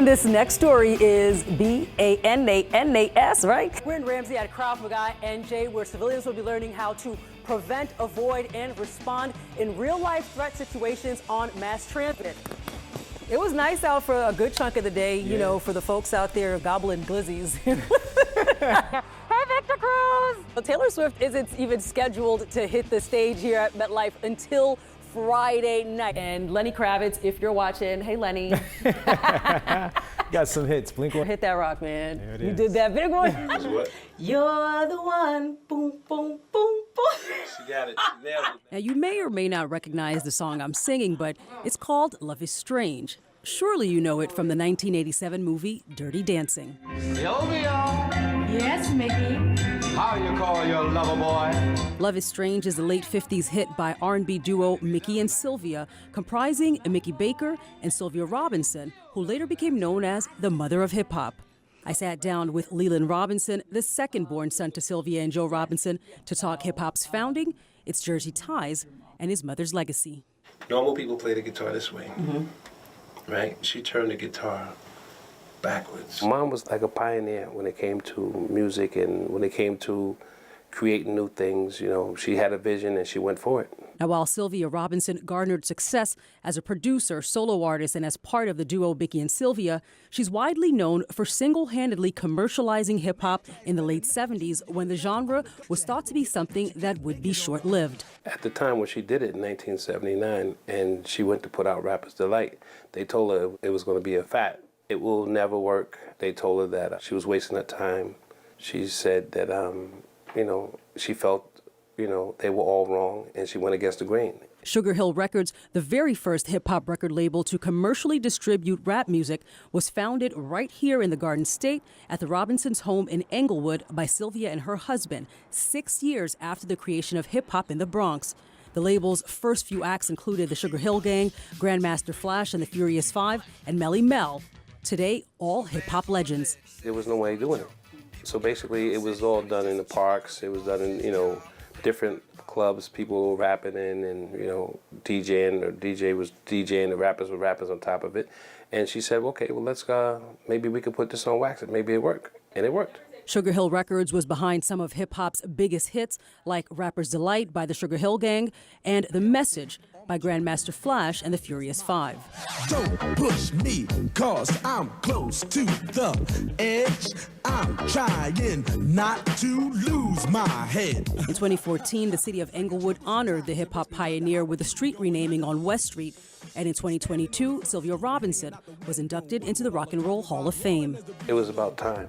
This next story is BANANAS, right? We're in Ramsey at Krav Maga NJ, where civilians will be learning how to prevent, avoid, and respond in real-life threat situations on mass transit. It was nice out for a good chunk of the day, you know, for the folks out there gobbling glizzies. Hey, Victor Cruz! Well, Taylor Swift isn't even scheduled to hit the stage here at MetLife until Friday night. And Lenny Kravitz, if you're watching, hey Lenny. Got some hits. Blink one. Hit that rock, man. There it You is. did that big one. What? You're the one. Boom, boom, boom, boom. She got it. She nailed it. Now, you may or may not recognize the song I'm singing, but it's called Love is Strange. Surely you know it from the 1987 movie Dirty Dancing. Yes, Mickey. How you call your lover boy? Love is Strange is a late 50s hit by R&B duo Mickey and Sylvia, comprising Mickey Baker and Sylvia Robinson, who later became known as the mother of hip-hop. I sat down with Leland Robinson, the second-born son to Sylvia and Joe Robinson, to talk hip-hop's founding, its Jersey ties, and his mother's legacy. Normal people play the guitar this way, right? She turned the guitar backwards. Mom was like a pioneer when it came to music and when it came to creating new things. You know, she had a vision and she went for it. Now, while Sylvia Robinson garnered success as a producer, solo artist, and as part of the duo Mickey and Sylvia, she's widely known for single-handedly commercializing hip-hop in the late 70s when the genre was thought to be something that would be short-lived. At the time when she did it in 1979 and she went to put out Rapper's Delight, they told her it was going to be a fad. It will never work. They told her that she was wasting her time. She said that, you know, she felt, you know, they were all wrong, and she went against the grain. Sugar Hill Records, the very first hip-hop record label to commercially distribute rap music, was founded right here in the Garden State at the Robinsons' home in Englewood by Sylvia and her husband, 6 years after the creation of hip-hop in the Bronx. The label's first few acts included the Sugar Hill Gang, Grandmaster Flash and the Furious Five, and Melly Mel. Today, all hip-hop legends. There was no way of doing it. So basically, it was all done in the parks. It was done in, you know, different clubs people were rapping in and, you know, DJing, or DJ was DJing, the rappers were rappers on top of it. And she said, okay, well, let's, maybe we could put this on wax. Maybe it worked. And it worked. Sugar Hill Records was behind some of hip-hop's biggest hits, like Rapper's Delight by the Sugar Hill Gang and The Message by Grandmaster Flash and the Furious Five. Don't push me, cause I'm close to the edge. I'm trying not to lose my head. In 2014, the city of Englewood honored the hip-hop pioneer with a street renaming on West Street. And in 2022, Sylvia Robinson was inducted into the Rock and Roll Hall of Fame. It was about time.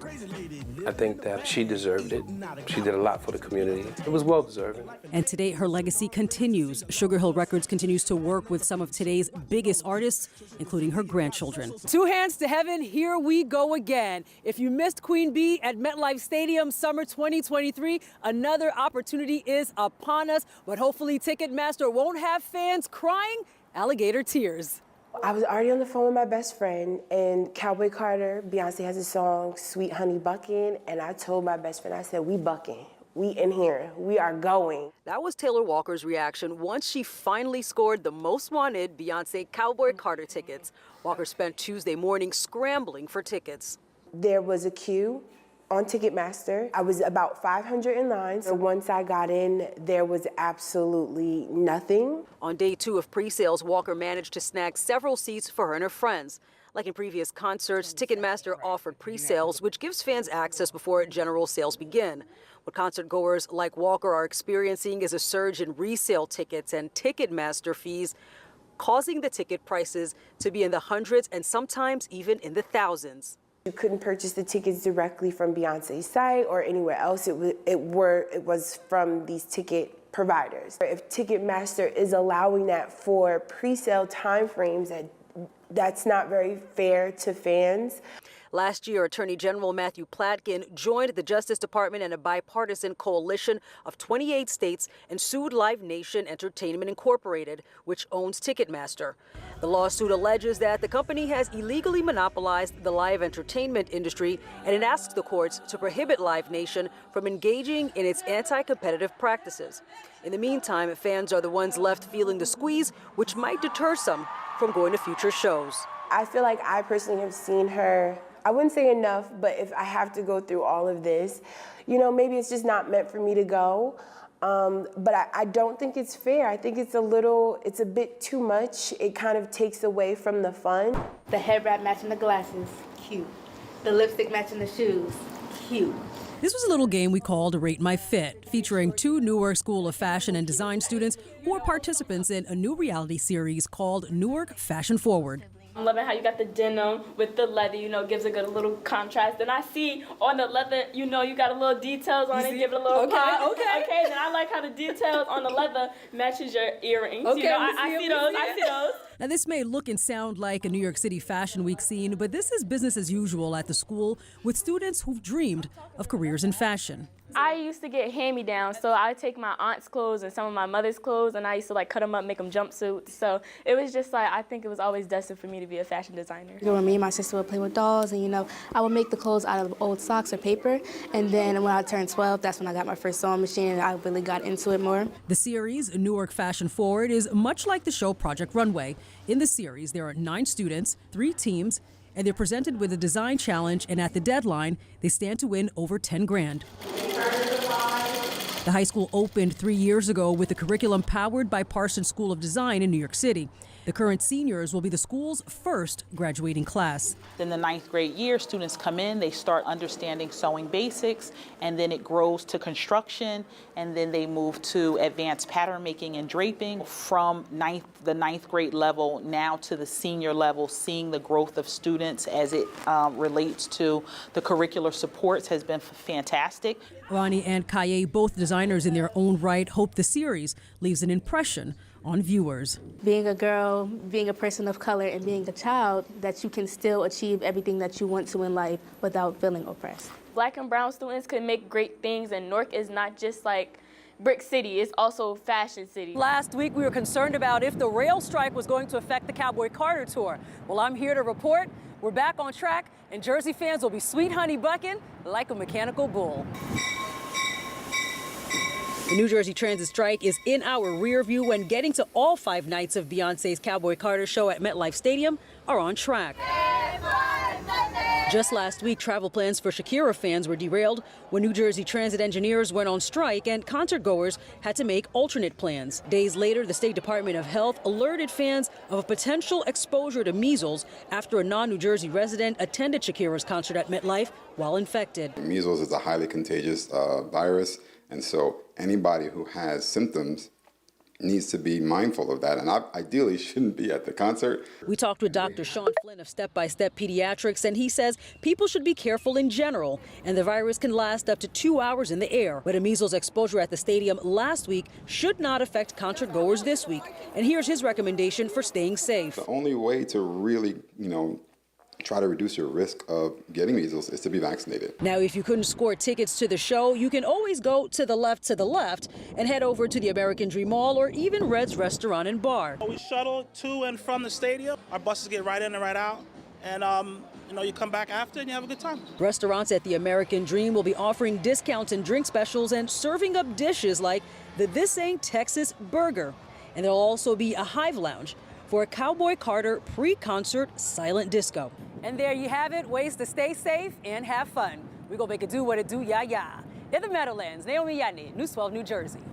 I think that she deserved it. She did a lot for the community. It was well-deserving. And today, her legacy continues. Sugar Hill Records continues to work with some of today's biggest artists, including her grandchildren. Two hands to heaven, here we go again. If you missed Queen Bee at MetLife Stadium Summer 2023, another opportunity is upon us, but hopefully Ticketmaster won't have fans crying alligator tears. I was already on the phone with my best friend, and Cowboy Carter, Beyonce has a song, Sweet Honey Buckin', and I told my best friend, I said, we bucking. We in here. We are going. That was Taylor Walker's reaction once she finally scored the most wanted Beyonce Cowboy Carter tickets. Walker spent Tuesday morning scrambling for tickets. There was a queue on Ticketmaster. I was about 500 in line. So once I got in, there was absolutely nothing. On day 2 of pre-sales, Walker managed to snag several seats for her and her friends. Like in previous concerts, Ticketmaster offered pre-sales, which gives fans access before general sales begin. What concert-goers like Walker are experiencing is a surge in resale tickets and Ticketmaster fees, causing the ticket prices to be in the hundreds and sometimes even in the thousands. You couldn't purchase the tickets directly from Beyonce's site or anywhere else. It was from these ticket providers. If Ticketmaster is allowing that for pre-sale timeframes, that's not very fair to fans. Last year, Attorney General Matthew Platkin joined the Justice Department and a bipartisan coalition of 28 states and sued Live Nation Entertainment Incorporated, which owns Ticketmaster. The lawsuit alleges that the company has illegally monopolized the live entertainment industry, and it asks the courts to prohibit Live Nation from engaging in its anti-competitive practices. In the meantime, fans are the ones left feeling the squeeze, which might deter some from going to future shows. I feel like I personally have seen her, I wouldn't say enough, but if I have to go through all of this, you know, maybe it's just not meant for me to go. But I don't think it's fair. I think it's a bit too much. It kind of takes away from the fun. The head wrap matching the glasses, cute. The lipstick matching the shoes, cute. This was a little game we called Rate My Fit, featuring 2 Newark School of Fashion and Design students who are participants in a new reality series called Newark Fashion Forward. I'm loving how you got the denim with the leather, you know, gives a good little contrast. And I see on the leather, you know, you got a little details on it, give it a little pop. Okay, then I like how the details on the leather matches your earrings. Okay, you know, I see those. Now, this may look and sound like a New York City Fashion Week scene, but this is business as usual at the school with students who've dreamed of careers in fashion. I used to get hand-me-downs, so I would take my aunt's clothes and some of my mother's clothes, and I used to like cut them up, make them jumpsuits. So it was just like, I think it was always destined for me to be a fashion designer. When me and my sister would play with dolls, and you know, I would make the clothes out of old socks or paper. And then when I turned 12, that's when I got my first sewing machine, and I really got into it more. The series, Newark Fashion Forward, is much like the show Project Runway. In the series, there are 9 students, 3 teams, and they're presented with a design challenge, and at the deadline, they stand to win over 10 grand. The high school opened 3 years ago with a curriculum powered by Parsons School of Design in New York City. The current seniors will be the school's first graduating class. In the 9th grade year, students come in, they start understanding sewing basics, and then it grows to construction, and then they move to advanced pattern making and draping. From the 9th grade level now to the senior level, seeing the growth of students as it relates to the curricular supports has been fantastic. Ronnie and Kaye, both designers in their own right, hope the series leaves an impression on viewers. Being a girl, being a person of color, and being a child, that you can still achieve everything that you want to in life without feeling oppressed. Black and brown students can make great things, and Newark is not just like Brick City, it's also Fashion City. Last week, we were concerned about if the rail strike was going to affect the Cowboy Carter tour. Well, I'm here to report we're back on track, and Jersey fans will be sweet honey bucking like a mechanical bull. The New Jersey Transit strike is in our rear view, and getting to all 5 nights of Beyonce's Cowboy Carter show at MetLife Stadium are on track. Just last week, travel plans for Shakira fans were derailed when New Jersey Transit engineers went on strike and concert goers had to make alternate plans. Days later, the State Department of Health alerted fans of a potential exposure to measles after a non-New Jersey resident attended Shakira's concert at MetLife while infected. Measles is a highly contagious virus, and so anybody who has symptoms needs to be mindful of that, and ideally shouldn't be at the concert. We talked with Dr. Sean Flynn of Step by Step Pediatrics, and he says people should be careful in general, and the virus can last up to 2 hours in the air. But a measles exposure at the stadium last week should not affect concert goers this week. And here's his recommendation for staying safe. The only way to really, try to reduce your risk of getting measles is to be vaccinated. Now, if you couldn't score tickets to the show, you can always go to the left and head over to the American Dream Mall or even Red's Restaurant and Bar. We shuttle to and from the stadium. Our buses get right in and right out. And, you come back after and you have a good time. Restaurants at the American Dream will be offering discounts and drink specials and serving up dishes like the This Ain't Texas burger. And there'll also be a Hive Lounge for a Cowboy Carter pre-concert silent disco. And there you have it, ways to stay safe and have fun. We're gonna make it do what it do, yeah. In the Meadowlands, Naomi Yane, News 12, New Jersey.